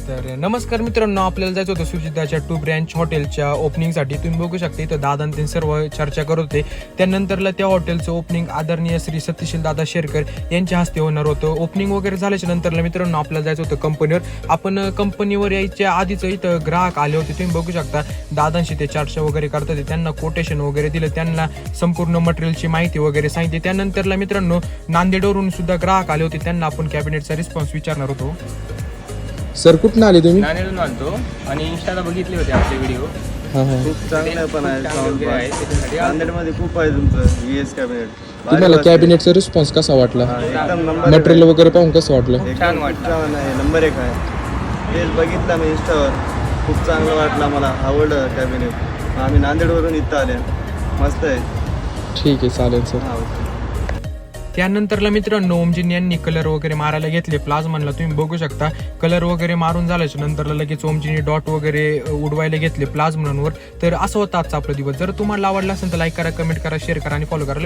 तर नमस्कार मित्रांनो, आपल्याला जायचं होतं सुजिताच्या 2 ब्रँच हॉटेलच्या ओपनिंगसाठी. तुम्ही बघू शकता इथं दादा आणि सर्व चर्चा करत होते. त्यानंतरला त्या हॉटेलचं ओपनिंग आदरणीय श्री सत्यशील दादा शेरकर यांच्या हस्ते होणार होतं. ओपनिंग वगैरे झाल्याच्या नंतरला मित्रांनो आपल्याला जायचं होतं कंपनीवर. आपण कंपनीवर यायच्या आधीच इथं ग्राहक आले होते. तुम्ही बघू शकता दादांशी ते चर्चा वगैरे करत होते. त्यांना कोटेशन वगैरे दिलं, त्यांना संपूर्ण मटेरियलची माहिती वगैरे सांगितली. त्यानंतरला मित्रांनो नांदेडवरून सुद्धा ग्राहक आले होते. त्यांना आपण कॅबिनेटचा रिस्पॉन्स विचारणार होतो. सर कुठून आले तुम्ही? नांदेडून आलतो आणि इंस्टाला बघितले होते आपले व्हिडिओ. खूप चांगलं पण आहे साऊंड आहे त्याच्यासाठी नांदेडमध्ये खूप आहे तुमचं VS कॅबिनेट. तुम्हाला कॅबिनेटचा रिस्पॉन्स कसा वाटला? एकदम नंबर मटेरियल वगैरे पाहून कसं वाटलं? छान वाटलं. नंबर 1 आहे. तेच बघितलं मी इंस्टावर, खूप चांगलं वाटलं, मला आवडलं कॅबिनेट. आम्ही नांदेडवरून इथं आले, मस्त आहे. ठीक आहे, चालेल सर. हा, ओके. त्यानंतरला मित्रांनो ओमजीन यांनी कलर वगैरे मारायला घेतले. प्लाझ्माला तुम्ही बघू शकता कलर वगैरे मारून झाल्याच्या नंतरला लगेच ओमजीने डॉट वगैरे उडवायला घेतले प्लाझ्मांवर. तर असं होतं आजचा आपला दिवस. जर तुम्हाला आवडला असेल तर लाईक करा, कमेंट करा, शेअर करा आणि फॉलो करा.